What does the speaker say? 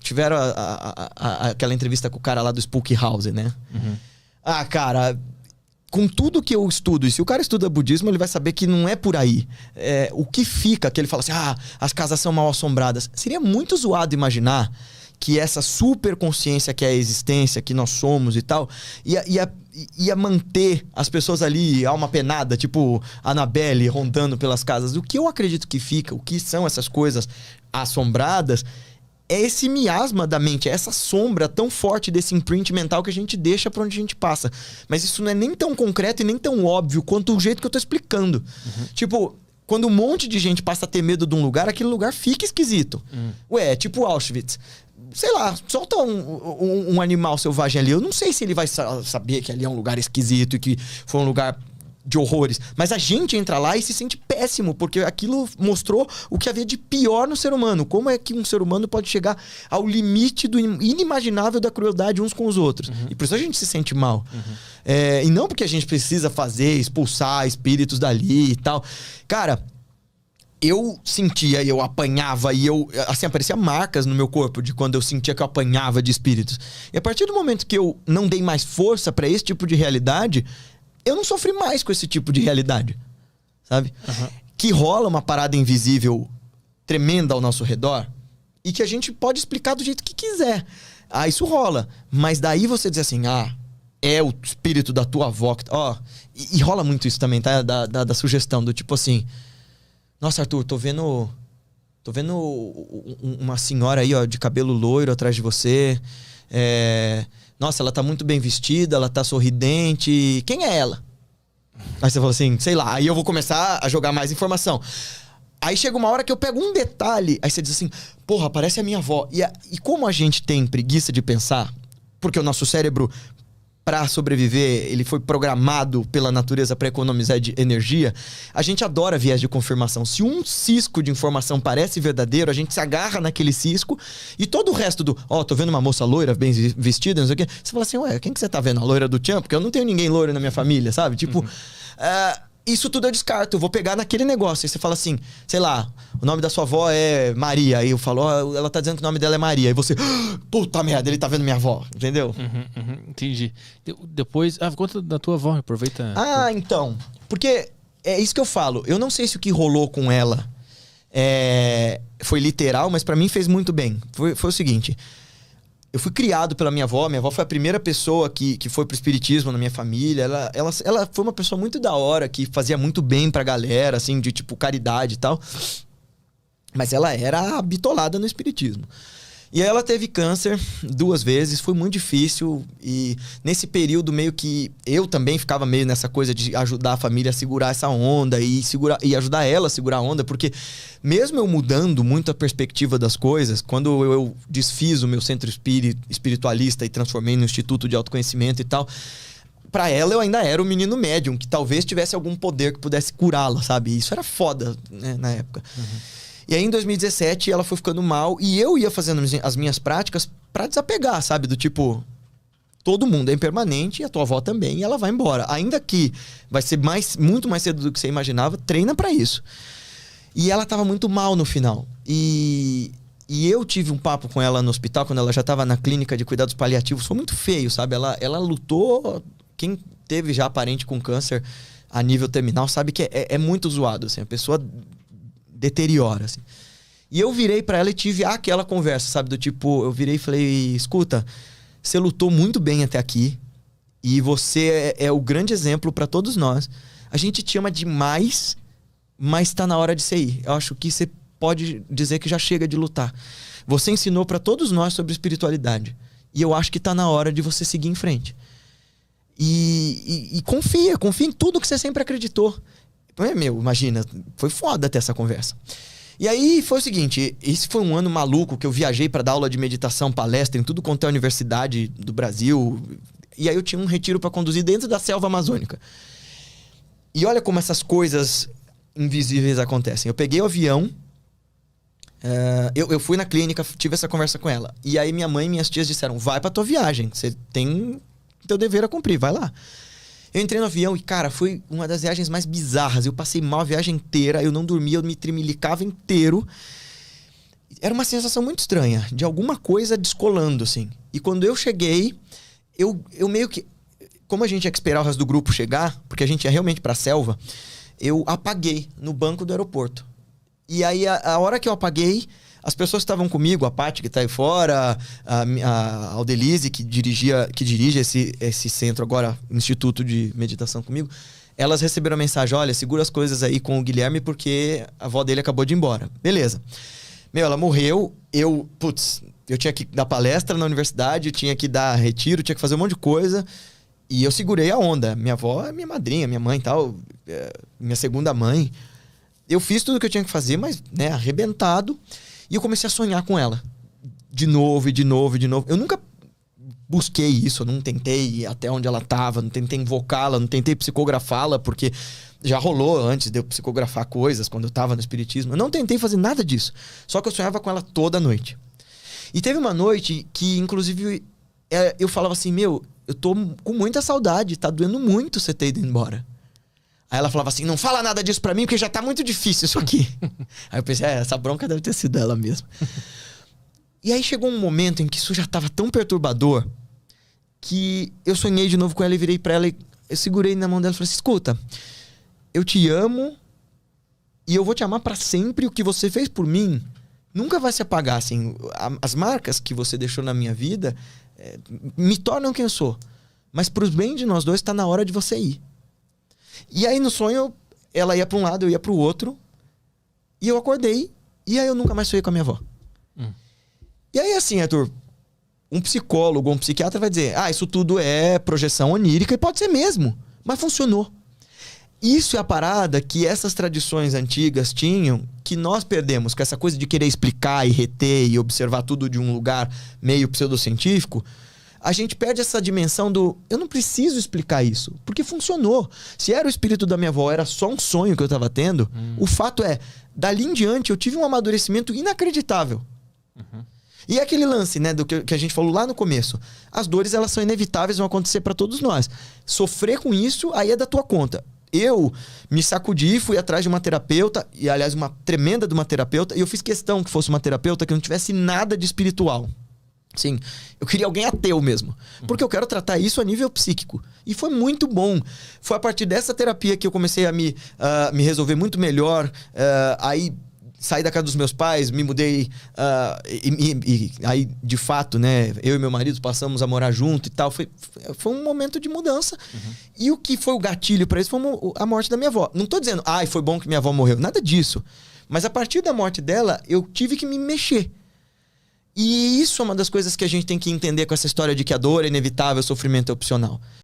tiveram aquela entrevista com o cara lá do Spook House, né? Ah, cara, com tudo que eu estudo, e se o cara estuda budismo, ele vai saber que não é por aí. O que fica, que ele fala assim, as casas são mal assombradas. Seria muito zoado imaginar que essa super consciência que é a existência, que nós somos e tal, ia manter as pessoas ali, alma penada, tipo Annabelle rondando pelas casas. O que eu acredito que fica, o que são essas coisas assombradas, é esse miasma da mente, é essa sombra tão forte desse imprint mental que a gente deixa pra onde a gente passa. Mas isso não é nem tão concreto e nem tão óbvio quanto o jeito que eu tô explicando. Tipo, quando um monte de gente passa a ter medo de um lugar, aquele lugar fica esquisito. Ué, tipo Auschwitz. Sei lá, solta um animal selvagem ali. Eu não sei se ele vai saber que ali é um lugar esquisito e que foi um lugar de horrores. Mas a gente entra lá e se sente péssimo, porque aquilo mostrou o que havia de pior no ser humano. Como é que um ser humano pode chegar ao limite do inimaginável da crueldade uns com os outros. E por isso a gente se sente mal. E não porque a gente precisa expulsar espíritos dali e tal. Cara, eu sentia e eu apanhava e assim, aparecia marcas no meu corpo de quando eu sentia que eu apanhava de espíritos. E a partir do momento que eu não dei mais força pra esse tipo de realidade, eu não sofri mais com esse tipo de realidade, sabe? Que rola uma parada invisível tremenda ao nosso redor e que a gente pode explicar do jeito que quiser. Isso rola. Mas daí você diz assim, é o espírito da tua avó. E rola muito isso também, tá? Da sugestão, do tipo assim, nossa, Arthur, tô vendo uma senhora aí, ó, de cabelo loiro atrás de você. Nossa, ela tá muito bem vestida, ela tá sorridente. Quem é ela? Aí você fala assim, sei lá. Aí eu vou começar a jogar mais informação. Aí chega uma hora que eu pego um detalhe. Aí você diz assim, porra, parece a minha avó. E como a gente tem preguiça de pensar, porque o nosso cérebro, para sobreviver, ele foi programado pela natureza para economizar de energia, a gente adora viés de confirmação. Se um cisco de informação parece verdadeiro, a gente se agarra naquele cisco e todo o resto tô vendo uma moça loira, bem vestida, não sei o quê. Você fala assim, ué, quem que você tá vendo? A loira do Tchan? Porque eu não tenho ninguém loiro na minha família, sabe? Tipo, isso tudo eu descarto, eu vou pegar naquele negócio. Aí você fala assim, sei lá, o nome da sua avó é Maria. Aí eu falo, ela tá dizendo que o nome dela é Maria. Aí você, puta merda, ele tá vendo minha avó, entendeu? Entendi. Depois, conta da tua avó, aproveita. Então, porque é isso que eu falo. Eu não sei se o que rolou com ela foi literal, mas pra mim fez muito bem. Foi o seguinte, eu fui criado pela minha avó foi a primeira pessoa que foi pro espiritismo na minha família. Ela foi uma pessoa muito da hora, que fazia muito bem pra galera, assim, de tipo caridade e tal. Mas ela era bitolada no espiritismo. E aí ela teve câncer 2 vezes, foi muito difícil. E nesse período meio que eu também ficava meio nessa coisa de ajudar a família a segurar essa onda e ajudar ela a segurar a onda, porque mesmo eu mudando muito a perspectiva das coisas, quando eu desfiz o meu centro espiritualista e transformei no Instituto de Autoconhecimento e tal, pra ela eu ainda era o menino médium, que talvez tivesse algum poder que pudesse curá-la, sabe? E isso era foda, né, na época. E aí, em 2017, ela foi ficando mal e eu ia fazendo as minhas práticas pra desapegar, sabe? Do tipo, todo mundo é impermanente e a tua avó também, e ela vai embora. Ainda que vai ser muito mais cedo do que você imaginava, treina pra isso. E ela tava muito mal no final. E eu tive um papo com ela no hospital, quando ela já tava na clínica de cuidados paliativos. Foi muito feio, sabe? Ela lutou. Quem teve já parente com câncer a nível terminal sabe que é muito zoado, assim. A pessoa deteriora, assim. E eu virei pra ela e tive aquela conversa, sabe? Do tipo, eu virei e falei, escuta, você lutou muito bem até aqui e você é o grande exemplo pra todos nós. A gente te ama demais, mas tá na hora de você ir. Eu acho que você pode dizer que já chega de lutar. Você ensinou pra todos nós sobre espiritualidade. E eu acho que tá na hora de você seguir em frente. E confia em tudo que você sempre acreditou. Imagina, foi foda ter essa conversa. E aí foi o seguinte, esse foi um ano maluco que eu viajei pra dar aula de meditação, palestra em tudo quanto é universidade do Brasil. E aí eu tinha um retiro pra conduzir dentro da selva amazônica. E olha como essas coisas invisíveis acontecem. Eu peguei o avião, eu fui na clínica, tive essa conversa com ela. E aí minha mãe e minhas tias disseram, vai pra tua viagem, você tem teu dever a cumprir, vai lá. Eu entrei no avião e, cara, foi uma das viagens mais bizarras. Eu passei mal a viagem inteira, eu não dormia, eu me tremilicava inteiro. Era uma sensação muito estranha, de alguma coisa descolando, assim. E quando eu cheguei, eu meio que... Como a gente tinha que esperar o resto do grupo chegar, porque a gente ia realmente pra selva, eu apaguei no banco do aeroporto. E aí, a hora que eu apaguei, as pessoas que estavam comigo, a Paty, que tá aí fora, a Aldelise, que dirige esse centro agora, Instituto de Meditação comigo, elas receberam a mensagem: olha, segura as coisas aí com o Guilherme, porque a avó dele acabou de ir embora. Beleza. Ela morreu, eu tinha que dar palestra na universidade, eu tinha que dar retiro, tinha que fazer um monte de coisa, e eu segurei a onda. Minha avó é minha madrinha, minha mãe e tal, minha segunda mãe. Eu fiz tudo o que eu tinha que fazer, mas, né, arrebentado, e eu comecei a sonhar com ela. De novo, e de novo, e de novo. Eu nunca busquei isso, eu não tentei ir até onde ela estava, não tentei invocá-la, não tentei psicografá-la, porque já rolou antes de eu psicografar coisas quando eu estava no espiritismo. Eu não tentei fazer nada disso. Só que eu sonhava com ela toda noite. E teve uma noite que, inclusive, eu falava assim: meu, eu tô com muita saudade, tá doendo muito você ter ido embora. Aí ela falava assim: não fala nada disso pra mim, porque já tá muito difícil isso aqui. Aí eu pensei: essa bronca deve ter sido ela mesmo. E aí chegou um momento em que isso já tava tão perturbador que eu sonhei de novo com ela e virei pra ela e eu segurei na mão dela e falei assim: escuta, eu te amo e eu vou te amar pra sempre. O que você fez por mim nunca vai se apagar, assim. As marcas que você deixou na minha vida me tornam quem eu sou. Mas pros bem de nós dois, tá na hora de você ir. E aí no sonho, ela ia pra um lado, eu ia pro outro. E eu acordei, e aí eu nunca mais sonhei com a minha avó. E aí assim, Arthur, um psicólogo ou um psiquiatra vai dizer: isso tudo é projeção onírica, e pode ser mesmo, mas funcionou. Isso é a parada que essas tradições antigas tinham, que nós perdemos, com essa coisa de querer explicar e reter e observar tudo de um lugar meio pseudocientífico. A gente perde essa dimensão do: eu não preciso explicar isso, porque funcionou. Se era o espírito da minha avó, era só um sonho que eu estava tendo, o fato é, dali em diante eu tive um amadurecimento inacreditável. E é aquele lance, né, do que a gente falou lá no começo. As dores, elas são inevitáveis, vão acontecer para todos nós. Sofrer com isso, aí é da tua conta. Eu me sacudi, fui atrás de uma terapeuta, e aliás, uma tremenda de uma terapeuta, e eu fiz questão que fosse uma terapeuta que não tivesse nada de espiritual. Sim, eu queria alguém ateu mesmo. Porque eu quero tratar isso a nível psíquico. E foi muito bom. Foi a partir dessa terapia que eu comecei a me resolver muito melhor. Aí saí da casa dos meus pais, me mudei. E aí, de fato, né, eu e meu marido passamos a morar junto e tal. Foi um momento de mudança. E o que foi o gatilho para isso foi a morte da minha avó. Não tô dizendo: foi bom que minha avó morreu. Nada disso. Mas a partir da morte dela, eu tive que me mexer. E isso é uma das coisas que a gente tem que entender com essa história de que a dor é inevitável, o sofrimento é opcional.